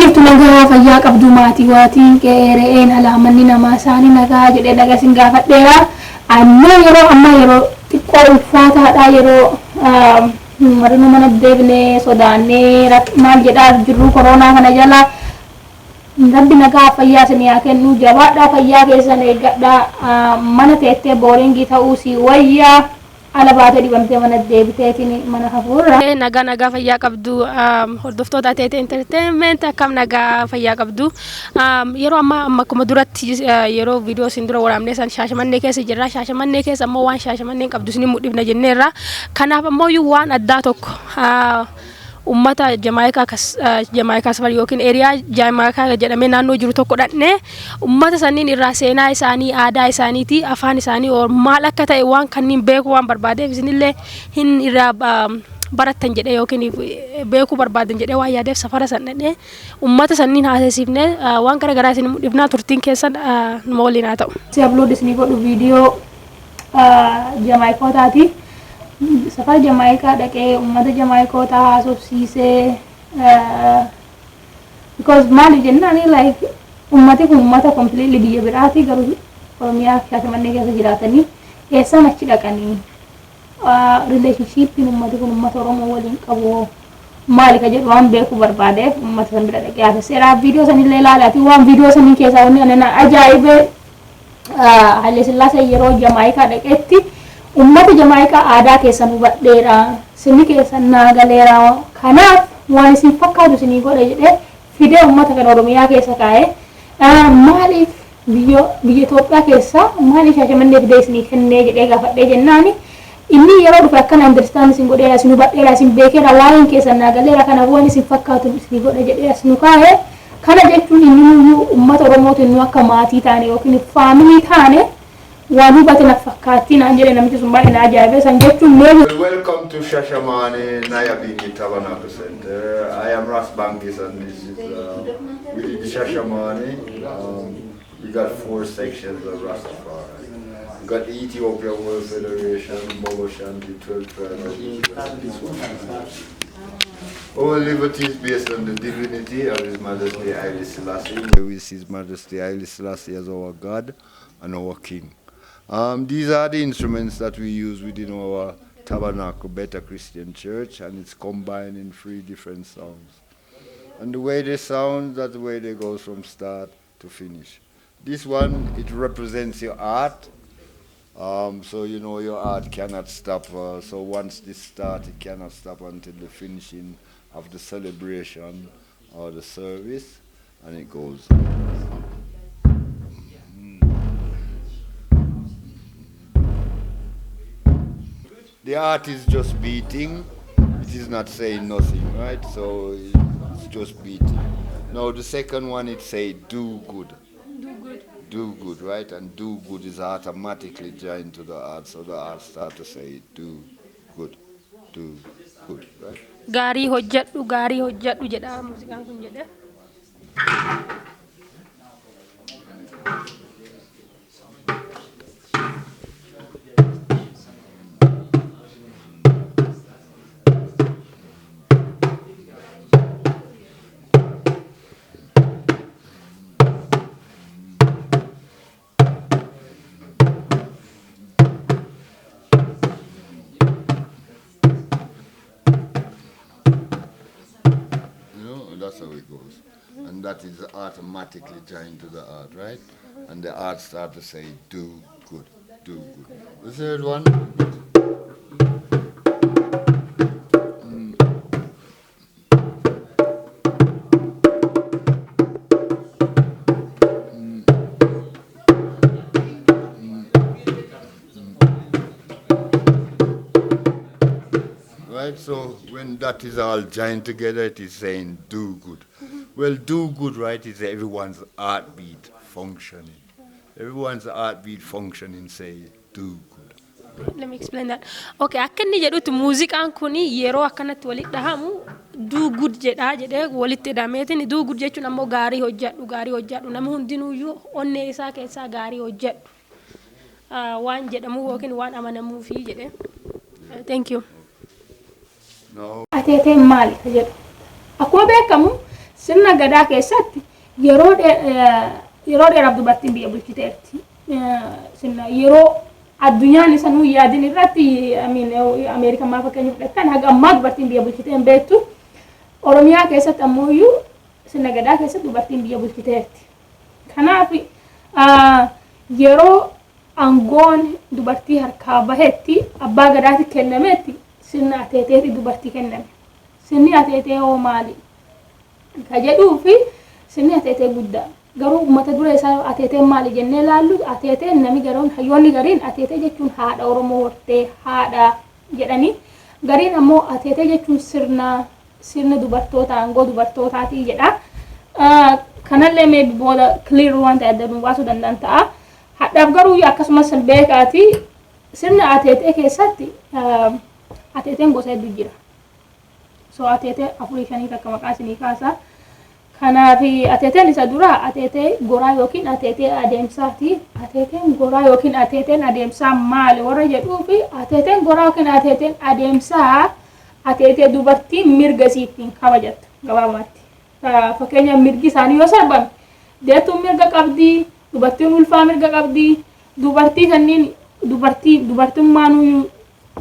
جبت نجا فياك أبدو ماتي واتي كيرين على مننا ما ساني نجا جد نجا سنجافة ديرا أما يرو تقول فاتها دا يرو مرنو من الدبنة سوداني رك ما جدار جرو كورونا كنا جلا ربي نجا فيا سنيا كنو جواد دا فيا كيسان دا من تيتة بورينجي تاوسي ويا على بعض اللي بنتي من الدبتة من خفور nagaa fayyaa qabdu hordoftoota teete entertainment akkam nagaa fayyaa qabdu yeroo amma akkuma duratti yeroo viidiyoo sin dura waraabnee san shaashamannee keessa jirra shaashamannee keessa ammoo waan shaashamanneen qabdu sin mudhifna jenneerra kanaaf ammoo waan addaa tokko ummata Jamaikaa safar yookiin eriyaa Jamaikaa jedhamee naannoo jiru tokko dhaqnee ummata sanniin irraa seenaa isaanii aadaa isaaniiti afaan isaanii maal akka ta'e waan kanniin beeku waan barbaadeef isinillee hin irraa baratan jedhee yookiin beeku barbaadan jedhee waan yaadeef safara san dhaqnee ummata sanniin haasofsiifnee waan gara garaa isin mudhifnaa turtiin keessan numa waliin haa ta'u. Si upload isinii godhu viidiyoo Jamaikootaati. Safar Jamaikaa dhaqee ummata Jamaikoota haasofsiisee because maali jennaan like ummati kun ummata completely biyya biraati garuu Oromiyaa Shaashamannee keessa jiraatanii eessan achi dhaqanii relationship ummati kun ummata Oromoo waliin qabu maali ka jedhu waan beeku barbaadeef ummata san bira dhaqee haasofsiiseera viidiyoo sanillee ilaalaati waan viidiyoo sanii keessaa wanni ana ajaa'ibee Haile Sillaasee yeroo Jamaikaa dhaqeetti ummata Jamaikaa aadaa keessan hubadheera sinni keessan naagaleera kanaaf waan isin fakkaatu isinii godhe jedhee fidee ummata kan Oromiyaa keessa kaa'ee maaliif biyya Itoophiyaa keessa maaliif Shaashamannee fidee isinii kennee jedhee gaafadhee jennaani inni yeroo dhufe akkana understand isin godheera isin hubadheera isin beekeera waan keessan naagaleera kanaaf waan isin fakkaatu isinii godhe jedhee isin kaa'ee kana jechuun inni ummata Oromootiin nu akka maatii taane yookiin faamilii taane Welcome to Shashamane Nyabinghi Tabernacle Center. I am Ras Bangis and this is within Shashamane. We got 4 sections of Rastafari. We got the Ethiopia World Federation, Moloshanti, 12 tribes. Our liberty is based on the divinity of His Majesty Haile Selassie. We see His Majesty Haile Selassie as our God and our King. These are the instruments that we use within our Tabernacle Better Christian Church, and it's combined in 3 different sounds. And the way they sound, that's the way they go from start to finish. This one, it represents your art. So you know your art cannot stop. So once this starts, it cannot stop until the finishing of the celebration or the service, and it goes. The art is just beating, it is not saying nothing, right? So it's just beating. Now the second one, it say do good. Do good. Do good, right? And do good is automatically joined to the art, so the art start to say do good, right? Gaarii hojjedhu jedha muuziqaan kun jedhe. That's how it goes. And that is automatically joined to the art, right? And the art start to say, do good, do good. The third one. Right, so when that is all joined together, it is saying do good. Well, do good, right, is everyone's heartbeat functioning. Everyone's heartbeat functioning say do good. Let me explain that. Okay, akka inni jedhutti muuziqaan kuni yeroo akkanatti walitti dhahamu do good jedha jedhee walitti hidhameetiin do good jechuun ammoo gaarii hojjedhu namni hundinuyyuu onnee isaa keessaa gaarii hojjedhu waan jedhamu yookiin waan amanamuu fi jedhe. Thank you. Ateeteen maali jedhu akkuma beekamu sirna gadaa keessatti yeroo dheeraaf dubartiin biyya bulchiteerti. Sirna yeroo addunyaan isanuu yaadin irratti Ameerikaan maa fakkeenya fudhattan haga ammaa dubartiin biyya bulchitee hin beektu. Oromiyaa keessatti ammoo iyyuu sirna gadaa keessatti dubartiin biyya bulchiteerti. Kanaaf yeroo aangoon dubartii harkaa bahetti abbaa gadaatti kennametti sirna ateeteeti dubartii kenname. Sirni ateetee hoo maali? Ka jedhuu fi sirni ateetee guddaa. Garuu uummata dura isaa ateeteen maali jennee ilaallu ateeteen namni garoon hayyoonni gariin ateetee jechuun haadha Oromoo hortee haadha jedhanii gariin ammoo ateetee jechuun sirna dubartoota aangoo dubartootaatii jedha. Kanallee meebi booda clear waan ta'e adda baasuu danda'an ta'a. Hadhaaf garuu akkasumas beekaati sirna ateetee keessatti ateeteen gosa hedduu jira. So ateetee 4-5 akka maqaa isinii kaasa. Kanaaf ateeteen isa dura ateetee goraa yookiin ateetee adeemsaati. Ateeteen goraa yookiin ateeteen adeemsaa maali warra jedhuu fi ateeteen goraa yookiin ateeteen adeemsaa ateetee dubartiin mirga isiittiin kabajattu gabaabumatti. Fakkeenya mirgi isaanii yoo sarbame deettuun mirga qabdi, dubartiin ulfaa mirga qabdi, dubartii kanneen dubartummaan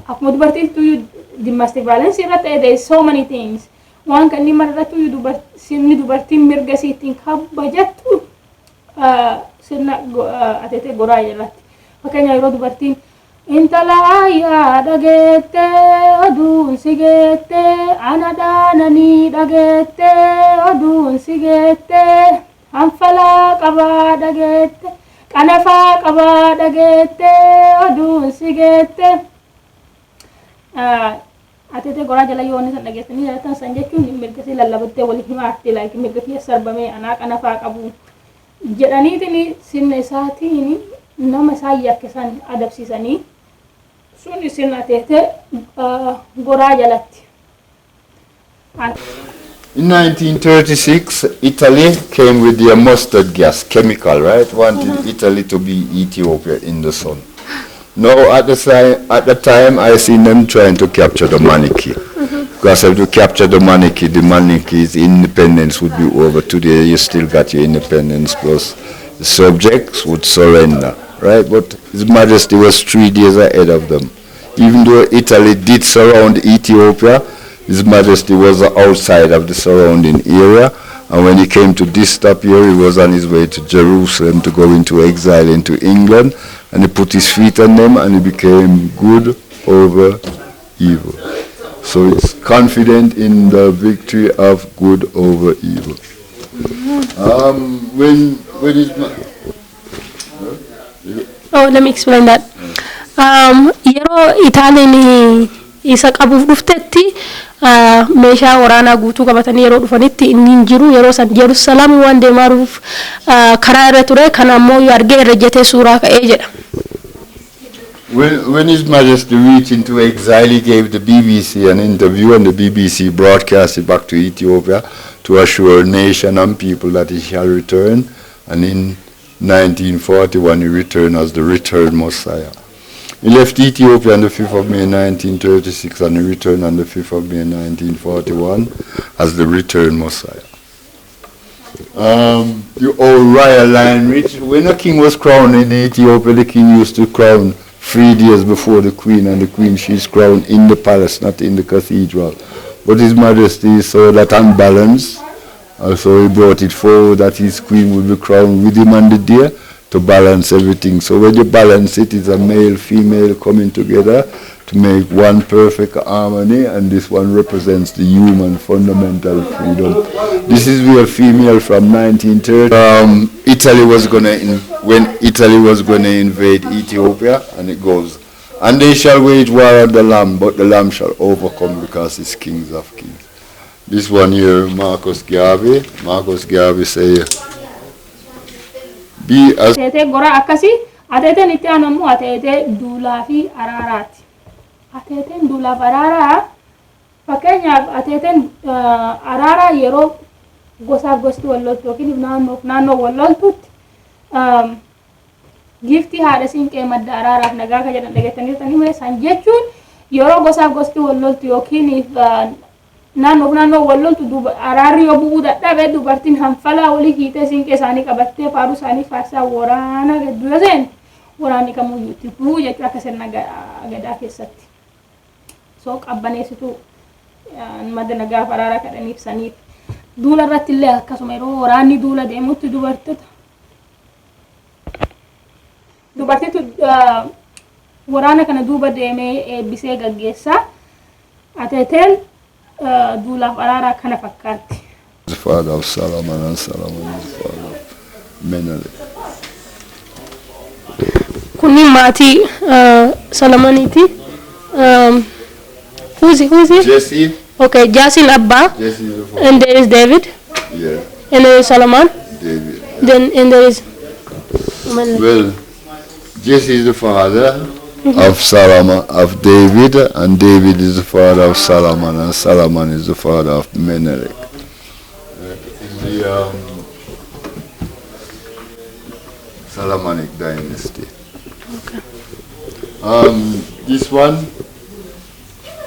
akkuma dubartiitu domestic violence irratti there so many things. Waan kanneen mararratti sirni dubartiin mirga isiittiin kabajattu sirna ateetee goraa irratti. Fakkeenya yeroo dubartiin intala ayyaa dhageettee oduun si geettee ana dhaananii dhageettee oduun si geettee hanfalaa qabaa dhageettee qanafaa qabaa dhageettee oduun si geettee. Ateetee goraa jala yoo inni dhageessanii jaalatan san jechuun mirga isii lallabattee walii himaatti like mirga kiyya sarbamee anaa qanafaa qabu jedhaniitiin sirna isaatiin nama isaan yakkisan adabsiisanii sun sirna ateetee goraa jalatti. In 1936, Italy came with their mustard gas chemical, right? Wanted Italy to be Ethiopia in the sun. Now, at the time, I seen them trying to capture the monarchy. Because if you capture the monarchy's independence would be over. Today, you still got your independence, plus the subjects would surrender, right? But His Majesty was 3 days ahead of them. Even though Italy did surround Ethiopia, His Majesty was outside of the surrounding area. And when he came to this stop here, he was on his way to Jerusalem to go into exile into England. And he put his feet on them and he became good over evil. So he's confident in the victory of good over evil. When is Oh, let me explain that. Yeroo Itaaliin isa qabuuf dhuftetti meeshaa waraanaa guutuu qabatanii yeroo dhufanitti inni hin jiru yeroo san Yerusaalem waan deemaaruuf karaa irra ture kan ammoo argee irra jetee suuraa ka'ee jedha. When His Majesty reached into exile, he gave the BBC an interview, and the BBC broadcast it back to Ethiopia to assure nation and people that he shall return. And in 1941, he returned as the returned Messiah. He left Ethiopia on the 5th of May 1936 and he returned on the 5th of May 1941 as the returned Messiah. The old royal line, which when the king was crowned in Ethiopia, the king used to crown 3 days before the queen, and the queen, she's crowned in the palace, not in the cathedral. But His Majesty saw that unbalance, so he brought it forward that his queen would be crowned with him on the day to balance everything. So when you balance it, it's a male, female coming together to make one perfect harmony, and this one represents the human fundamental freedom. This is where female from 1930, when Italy was gonna invade Ethiopia, and it goes, and they shall wage war on the Lamb, but the Lamb shall overcome because it's kings of kings. This one here, Marcus Garvey say, be as ateetee goraa akkasii ateeteen itti aanamu ateetee duulaa fi araaraati. Ateeteen duulaaf araaraa fakkeenyaaf ateeteen araaraa yeroo gosaaf gosti wal loltu yookiin naannoo wal loltutti giftii haadha siinqee madda araaraaf nagaa ka jedhan dhageettanii san jechuun yeroo gosaaf gosti wal loltu yookiin naannoo walloltu duba araarri yoo bu'uu dadhabe dubartiin hanfalaa olii hiitee siinqee isaanii qabattee faaruu isaanii faarsaa waraana gidduu seen waraanni kamuyyuu itti bu'uu jechuu akka sirna gadaa keessatti. So qabbaneessitu madda gaafa araara kadhaniif saniif duula irratti illee akkasuma yeroo waraanni duula deemutti dubartitu waraana kana duuba deemee eebbisee gaggeessaa ateeteen duulaaf araaraa kana fakkaatti. The father of Solomon and Solomon is the father of Menelik. Kunni maatii Solomoniiti. Who's he? Jesse. Okay, Jasin Abba. Jesse is the father. And there is David. Yeah, And there is Solomon. David. Then and there is Well, Jesse is the father of Solomon, of David, and David is the father of Solomon, and Solomon is the father of Menelik. In the Solomonic dynasty.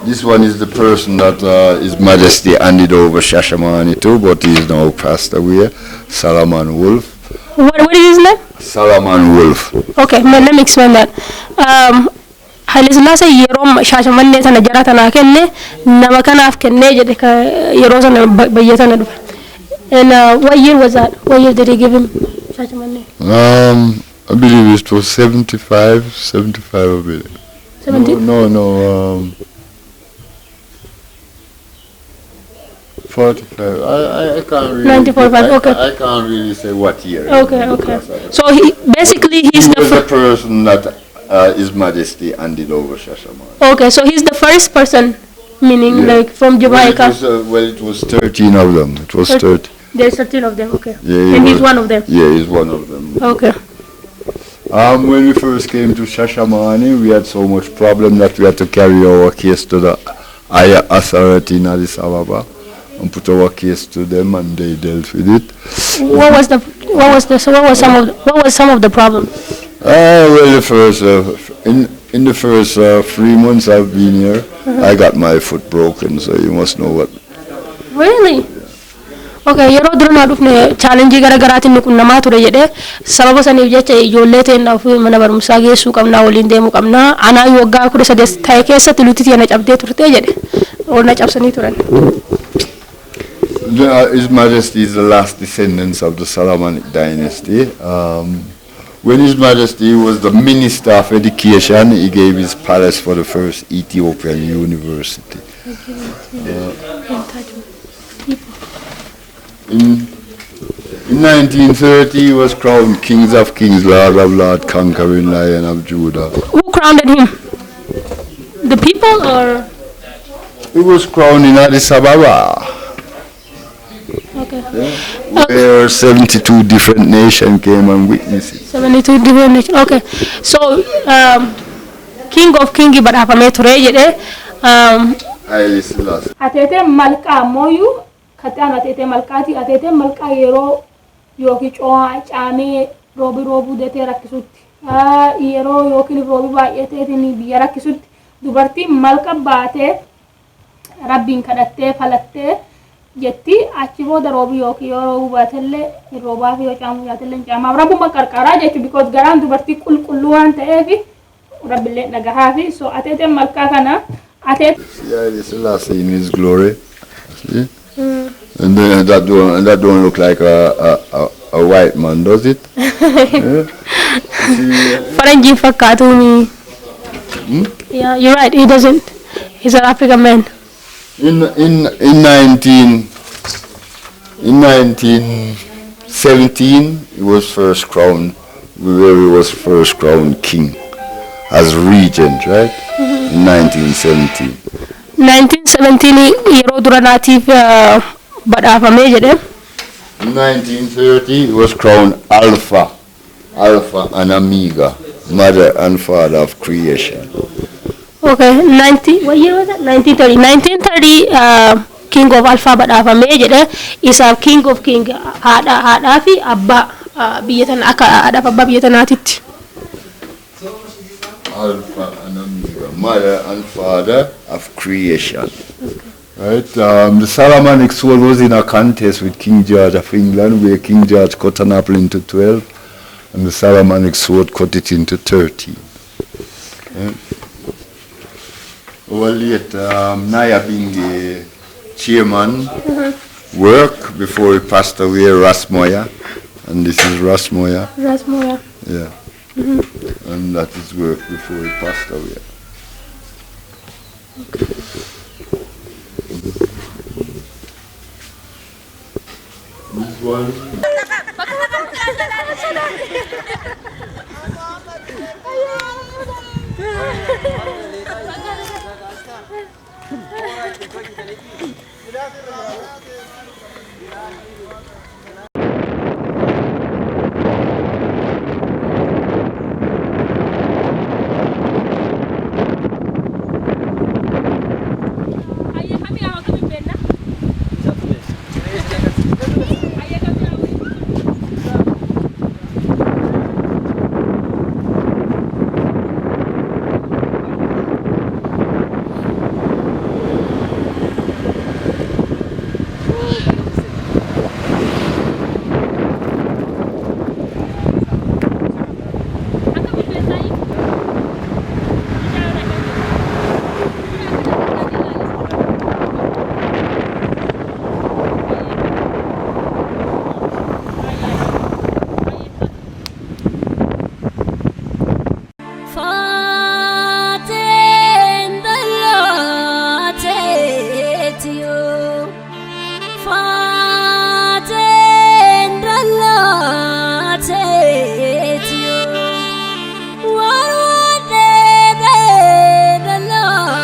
This one is the person that His Majesty handed over Shashamani to, but he is now passed away. Solomon Wolf. what is his name? Solomon Wolf. Okay, let me explain that. Haile Selassie yeroo Shaashamannee sana jara tanaa kenne nama kanaaf kennee jedhe yeroo sana biyya sana dhufe. And what year was that? What year did he give him Shaashamannee? I believe it was 75, I believe. 70? No, 45. I can't really. 1945, okay. I can't really say what year. Okay. So basically He he's the was the person that His Majesty handed over Shashamane. okay. So he's the first person, meaning Yeah. like from Jamaica. It was 13 of them. It was 30. There's 13 of them. Okay. Yeah, And he's was- one of them. Yeah, he's one of them. Okay. When we first came to Shashamane, we had so much problem that we had to carry our case to the higher authority in Addis Ababa and put our case to them, and they dealt with it. What was some of the problem? Well, the first in the first 3 months I've been here, I got my foot broken, so you must know what. Really? Okay, yeroo durana dhufne challenge gara garaatiin nu qunnamaa ture jedhe sababa saniif jecha ijoollee teennaaf mana barumsaa geessuu qabnaa waliin deemuu qabnaa anaa waggaa 13 ta'e keessatti lutti na cabdee turte jedhe ol na cabsanii turan. His Majesty is the last descendants of the Solomonic dynasty. When His Majesty was the Minister of Education, he gave his palace for the first Ethiopian university. In 1930, he was crowned King of Kings, Lord of Lords, conquering Lion of Judah. Who crowned him? The people or? He was crowned in Addis Ababa. Okay. Where 72 different nations came and witnessed it. 72 different nations. Okay. So, King of Kings badhaafamee ture jedhe. Haile Selassie. Ateeteen malkaa mooyyuu kataan ateetee malkaati. Ateeteen malkaa yeroo yookiin caamee roobuu deetee rakkisutti. Yeroo yookiin roobi baay'ateetiin biyya rakkisutti dubartiin malka baatee rabbiin kadhattee falattee jetti achi booda roobi yookiin yoo roobuu baatellee roobaa fi yoo caamuu baatellee caamaaf rabbuma qarqaraa jechuudha. Because garaan dubartii qulqulluu waan ta'eef rabbillee dhagahaa fi so ateeteen malkaa kana ateet. See Haile Selassie in his glory. See? And then that don't look like a white man, does it? Yeah? See, Faranjii fakkaatuuni. Yeah, you're right. He doesn't. He's an African man. in 1917, he was first crowned, where he was first crowned king as regent, right? In 1917. 1917 yeroo duranaatiif badhaafamee jedhe. In 1930, he was crowned Alpha and Omega, mother and father of creation. Okay, what year was that? 1930. 1930 King of Alpha badhaafamee jedhe isaaf King of King haadhaa fi abbaa biyya tana akka haadhaaf abbaa biyya tanaatitti. Alpha and Omega, mother and father of creation. Right. The Solomonic sword was in a contest with King George of England, where King George cut an apple into 12, and the Solomonic sword cut it into 13. Okay. Over late, Naya being the chairman, work before he passed away, Rasmoya, and this is Rasmoya. Rasmoya. Yeah. And that is work before he passed away. This one